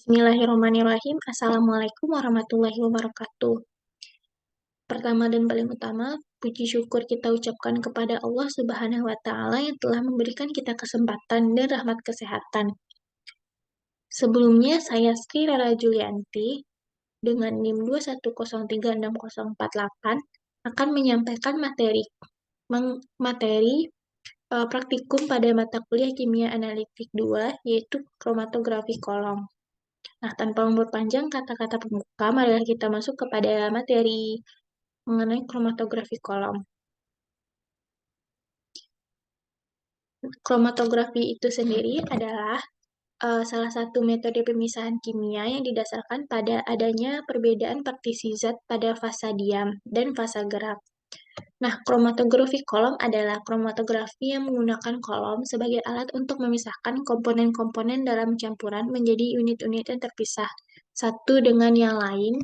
Bismillahirrahmanirrahim. Assalamualaikum warahmatullahi wabarakatuh. Pertama dan paling utama, puji syukur kita ucapkan kepada Allah Subhanahu wa Ta'ala yang telah memberikan kita kesempatan dan rahmat kesehatan. Sebelumnya, saya Sri Rara Julianti dengan NIM 2103648 akan menyampaikan materi praktikum pada mata kuliah Kimia Analitik 2, yaitu kromatografi kolom. Nah, tanpa memperpanjang kata-kata pembuka, marilah kita masuk kepada materi mengenai kromatografi kolom. Kromatografi itu sendiri adalah salah satu metode pemisahan kimia yang didasarkan pada adanya perbedaan partisi zat pada fasa diam dan fasa gerak. Nah, kromatografi kolom adalah kromatografi yang menggunakan kolom sebagai alat untuk memisahkan komponen-komponen dalam campuran menjadi unit-unit yang terpisah satu dengan yang lain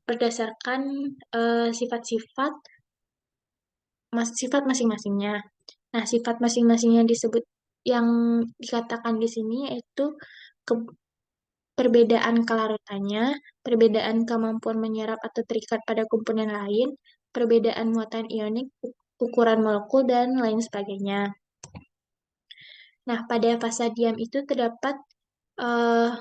berdasarkan sifat-sifat sifat masing-masingnya. Nah, sifat masing-masingnya disebut yang dikatakan di sini yaitu perbedaan kelarutannya, perbedaan kemampuan menyerap atau terikat pada komponen lain, perbedaan muatan ionik, ukuran molekul, dan lain sebagainya. Nah, pada fasa diam itu terdapat eh,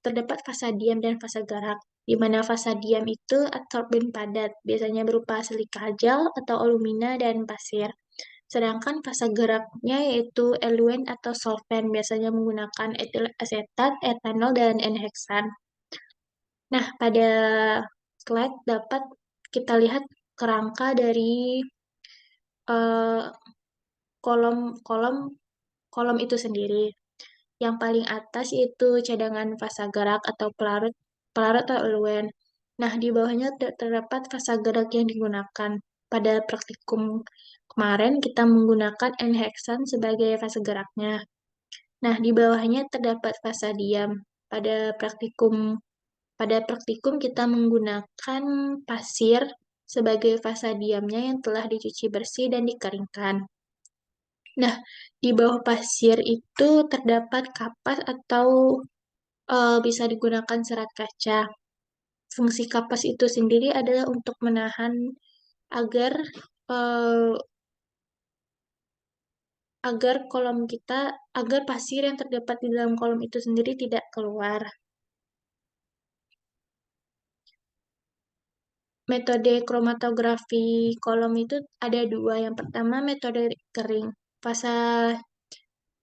terdapat fasa diam dan fasa gerak, di mana fasa diam itu adsorben padat, biasanya berupa silika gel atau alumina dan pasir. Sedangkan fasa geraknya yaitu eluen atau solvent, biasanya menggunakan etil asetat, etanol, dan N-heksan. Nah, pada slide dapat kita lihat kerangka dari eh, kolom-kolom kolom itu sendiri. Yang paling atas yaitu cadangan fasa gerak atau pelarut pelarut atau eluen. Nah, di bawahnya terdapat fasa gerak yang digunakan. Pada praktikum kemarin kita menggunakan N-heksan sebagai fasa geraknya. Nah, di bawahnya terdapat fasa diam. Pada praktikum pada praktikum kita menggunakan pasir sebagai fasa diamnya yang telah dicuci bersih dan dikeringkan. Nah, di bawah pasir itu terdapat kapas atau bisa digunakan serat kaca. Fungsi kapas itu sendiri adalah untuk menahan agar eh, agar pasir yang terdapat di dalam kolom itu sendiri tidak keluar. Metode kromatografi kolom itu ada dua. Yang pertama metode kering. Fasa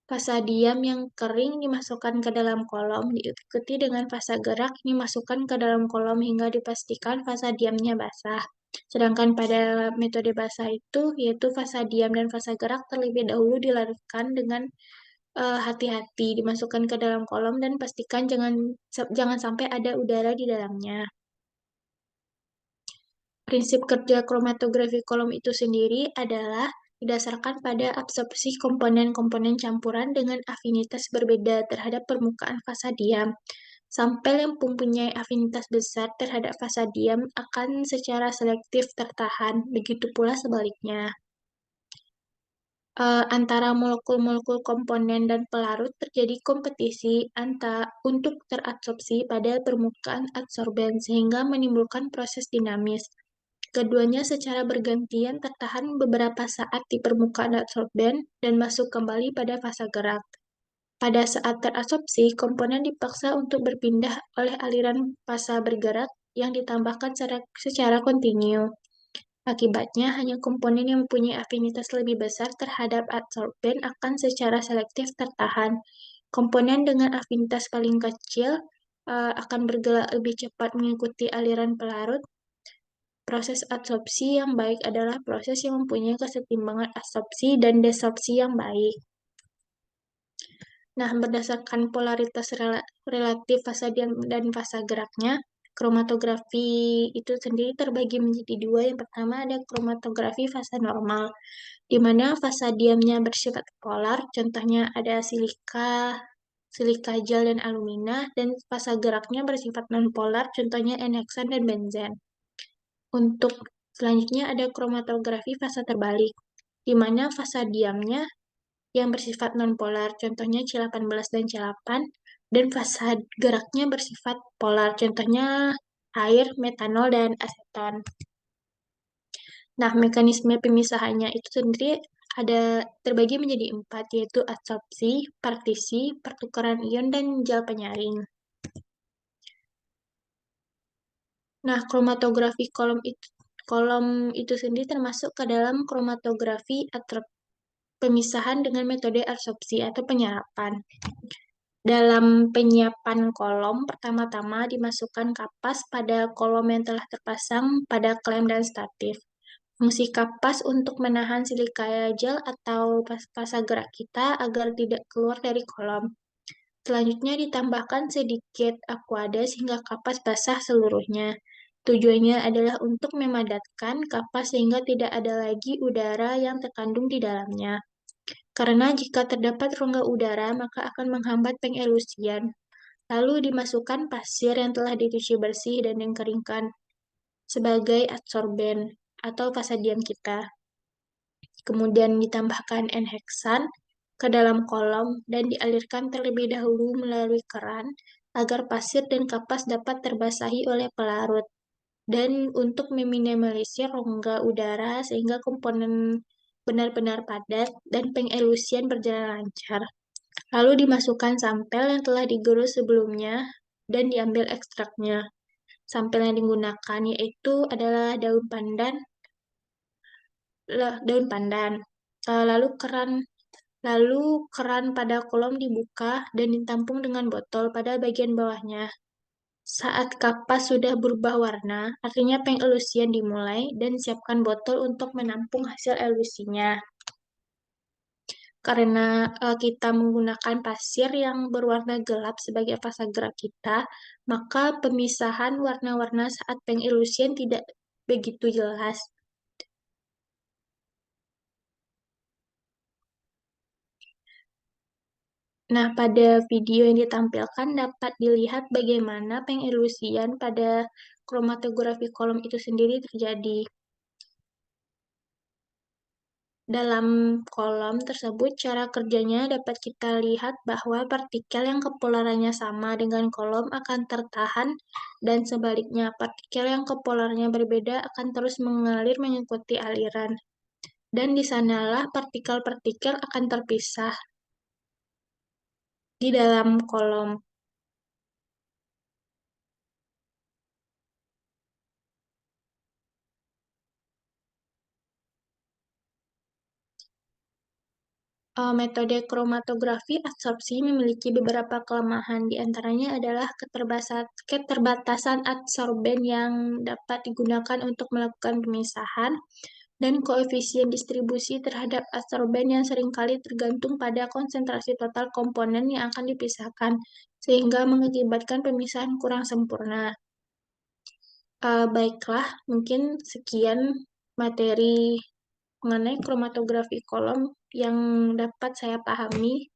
Fasa diam yang kering dimasukkan ke dalam kolom, diikuti dengan fasa gerak dimasukkan ke dalam kolom hingga dipastikan fasa diamnya basah. Sedangkan pada metode basah itu, yaitu fasa diam dan fasa gerak terlebih dahulu dilarutkan dengan hati-hati, dimasukkan ke dalam kolom dan pastikan jangan sampai ada udara di dalamnya. Prinsip kerja kromatografi kolom itu sendiri adalah didasarkan pada absorpsi komponen-komponen campuran dengan afinitas berbeda terhadap permukaan fasa diam. Sampel yang mempunyai afinitas besar terhadap fasa diam akan secara selektif tertahan, begitu pula sebaliknya. Antara molekul-molekul komponen dan pelarut terjadi kompetisi untuk teradsorpsi pada permukaan adsorben sehingga menimbulkan proses dinamis. Keduanya secara bergantian tertahan beberapa saat di permukaan adsorben dan masuk kembali pada fasa gerak. Pada saat terabsorpsi, komponen dipaksa untuk berpindah oleh aliran fasa bergerak yang ditambahkan secara kontinu. Akibatnya, hanya komponen yang mempunyai afinitas lebih besar terhadap adsorben akan secara selektif tertahan. Komponen dengan afinitas paling kecil akan bergerak lebih cepat mengikuti aliran pelarut. Proses adsorpsi yang baik adalah proses yang mempunyai kesetimbangan absorpsi dan desorpsi yang baik. Nah, berdasarkan polaritas relatif fasa diam dan fasa geraknya, kromatografi itu sendiri terbagi menjadi dua. Yang pertama ada kromatografi fasa normal, di mana fasa diamnya bersifat polar, contohnya ada silika gel dan alumina, dan fasa geraknya bersifat nonpolar, contohnya N-heksan dan benzen. Untuk selanjutnya ada kromatografi fasa terbalik, di mana fasa diamnya yang bersifat nonpolar, contohnya C18 dan C8, dan fasa geraknya bersifat polar. Contohnya air, metanol, dan aseton. Nah, mekanisme pemisahannya itu sendiri ada terbagi menjadi empat, yaitu adsorpsi, partisi, pertukaran ion, dan gel penyaring. Nah, kromatografi kolom itu sendiri termasuk ke dalam kromatografi pemisahan dengan metode adsorpsi atau penyerapan. Dalam penyiapan kolom, pertama-tama dimasukkan kapas pada kolom yang telah terpasang pada klem dan statif. Fungsi kapas untuk menahan silika gel atau pasa gerak kita agar tidak keluar dari kolom. Selanjutnya ditambahkan sedikit aquada sehingga kapas basah seluruhnya. Tujuannya adalah untuk memadatkan kapas sehingga tidak ada lagi udara yang terkandung di dalamnya. Karena jika terdapat rongga udara, maka akan menghambat pengelusian. Lalu dimasukkan pasir yang telah dicuci bersih dan dikeringkan sebagai adsorben atau fasa diam kita. Kemudian ditambahkan N-heksan ke dalam kolom dan dialirkan terlebih dahulu melalui keran agar pasir dan kapas dapat terbasahi oleh pelarut. Dan untuk meminimalisir rongga udara sehingga komponen benar-benar padat dan pengelusian berjalan lancar. Lalu dimasukkan sampel yang telah digerus sebelumnya dan diambil ekstraknya. Sampel yang digunakan yaitu adalah daun pandan. Lalu keran pada kolom dibuka dan ditampung dengan botol pada bagian bawahnya. Saat kapas sudah berubah warna, artinya pengelusian dimulai dan siapkan botol untuk menampung hasil elusinya. Karena kita menggunakan pasir yang berwarna gelap sebagai fasa gerak kita, maka pemisahan warna-warna saat pengelusian tidak begitu jelas. Nah, pada video yang ditampilkan dapat dilihat bagaimana pengelusian pada kromatografi kolom itu sendiri terjadi. Dalam kolom tersebut, cara kerjanya dapat kita lihat bahwa partikel yang kepolarannya sama dengan kolom akan tertahan dan sebaliknya, partikel yang kepolarnya berbeda akan terus mengalir mengikuti aliran. Dan di sanalah partikel-partikel akan terpisah di dalam kolom. Metode kromatografi adsorpsi memiliki beberapa kelemahan. Di antaranya adalah keterbatasan adsorben yang dapat digunakan untuk melakukan pemisahan, dan koefisien distribusi terhadap adsorben yang seringkali tergantung pada konsentrasi total komponen yang akan dipisahkan, sehingga mengakibatkan pemisahan kurang sempurna. Baiklah, mungkin sekian materi mengenai kromatografi kolom yang dapat saya pahami.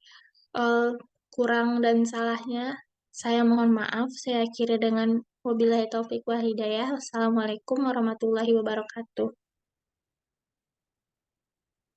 Eh, Kurang dan salahnya, saya mohon maaf. Saya akhiri dengan wabillahi taufik wal hidayah. Wassalamualaikum warahmatullahi wabarakatuh.